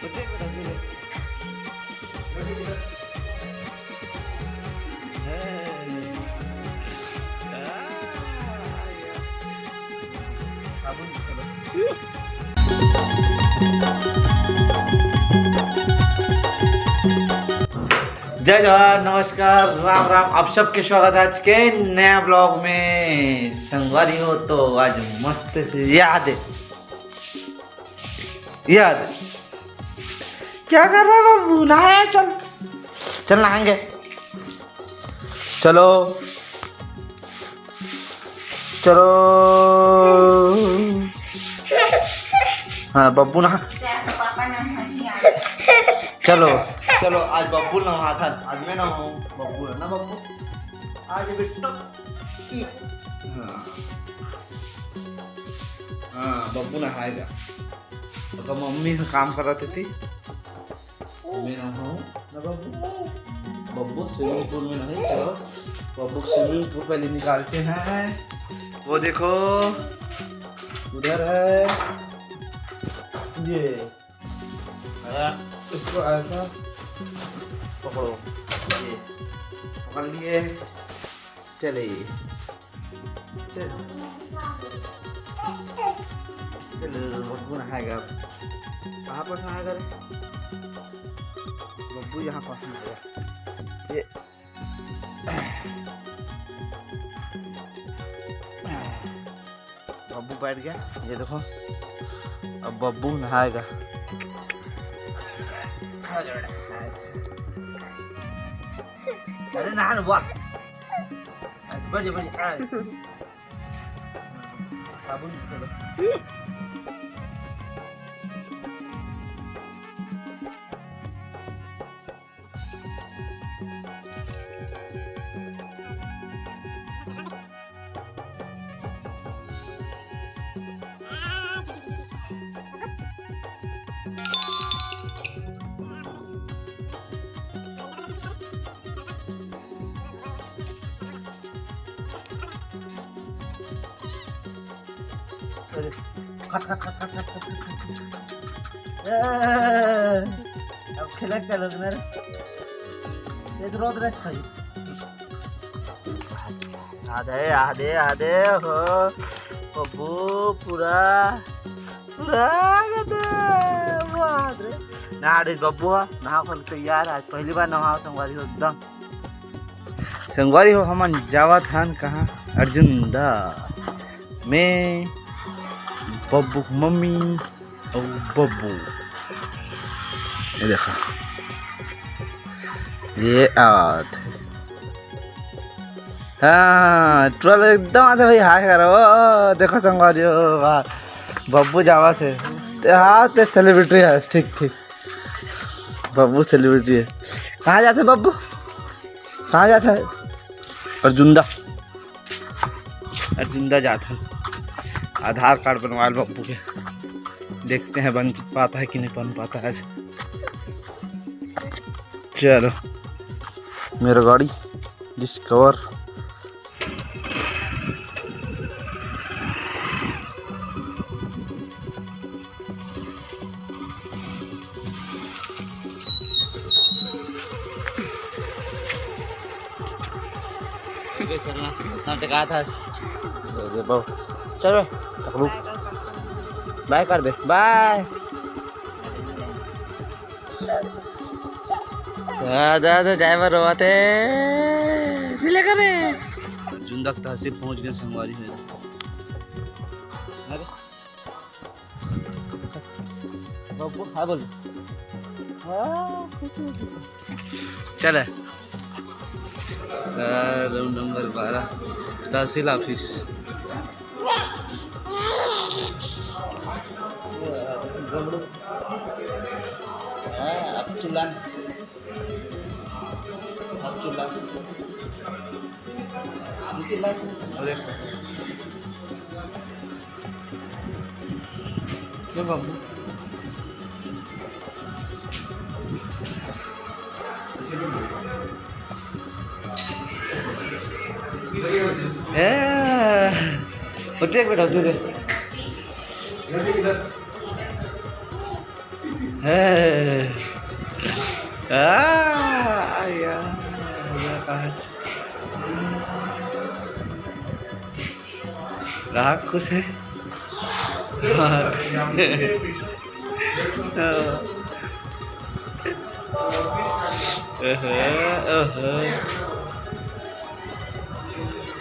जय जवान, नमस्कार, राम राम। आप सबके स्वागत है आज के नया ब्लॉग में। संगवारी हो तो आज मस्त से याद क्या कर रहा है बाबू? नहाए? चल चल नहाएंगे, चलो चलो। हाँ बब्बू नहा, चलो चलो। आज बब्बू नहा था, आज मैं नहाऊं। बब्बू है ना, बब्बू आज बेटा। हाँ बब्बू नहाएगा। तो मम्मी काम कर रही थी, मैं नहाऊं ना बब्बू। बब्बू स्विमिंग पूल में नहीं, चलो बब्बू स्विमिंग पूल पहले निकालते हैं। वो देखो उधर है ये, इसको ऐसा पकड़ो, ये पकड़ लिए। चले चलो बब्बू नहाएगा। कहाँ पर नहाएगा रे बब्बू? यहाँ पर नहाएगा। ये बब्बू बैठ गया, ये देखो। अब बब्बू नहाएगा। अरे नहा बुआ, बजे बजे साबुन चलो। खट खट खट खट खट खट। अब खेले चलो मेरे ये रोड रेस खाई। आधे आधे आधे हो बब्बू, पूरा पूरा नहा रही बब्बू। नहा फल तैयार। आज पहली बार नहा संगवारी हो एकदम। संगवारी हो हम जावा थान कहाँ अर्जुन दा मैं बब्बू मम्मी और बब्बू। ये देखा, ये आद। हाँ ट्रोल एकदम आते भाई। हाय करो, देखो संगवारी हो बब्बू जावा थे। हाँ तो सेलिब्रिटी है, ठीक ठीक। बब्बू सेलिब्रिटी है। कहाँ जाते बब्बू? कहाँ जाता है? अर्जुंदा, अर्जुंदा जाता है। आधार कार्ड बनवा लो बब्बू के, देखते हैं बन पाता है कि नहीं बन पाता है। चलो मेरा गाड़ी डिस्कवर। चलना था, चलो बाय कर दे, बाय। दादा ड्राइवर रोते दिले करे। अर्जुन तक तहसील पहुंच गए संगवारी में। बब्बू हाँ बोल। चले रूम नंबर 12 तहसील ऑफिस। क्यों बाबू? होते बेटा ग्राहक खुश है।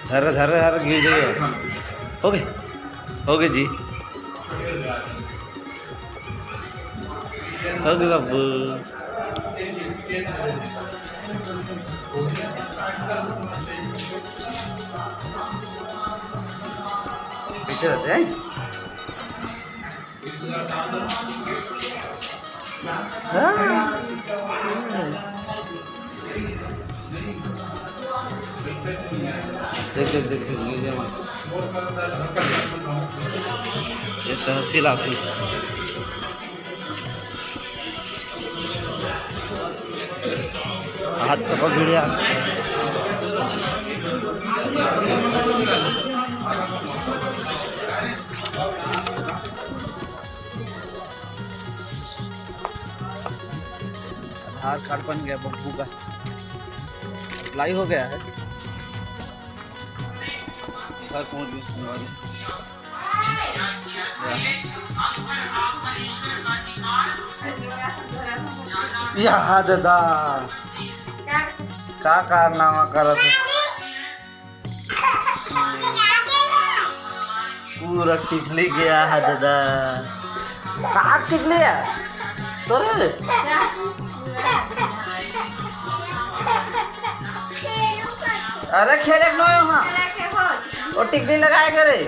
धर धर धर गिर जाइए। हो गए जी, हो गए बाबू। पीछे रहते हैं। देख देख देख लीजिए मत। ये 80 लाख हाथ पकड़ भिड़िया। आधार कार्ड बन गया बब्बू का, अप्लाई हो गया है। घर पहुंच गए। यहाँ दादा क्या कारनामा करत पूरा टिकली गया है दादा। कहाँ टिकली है तोरे? अरे खेले नो वहाँ और टिकली लगाए करे।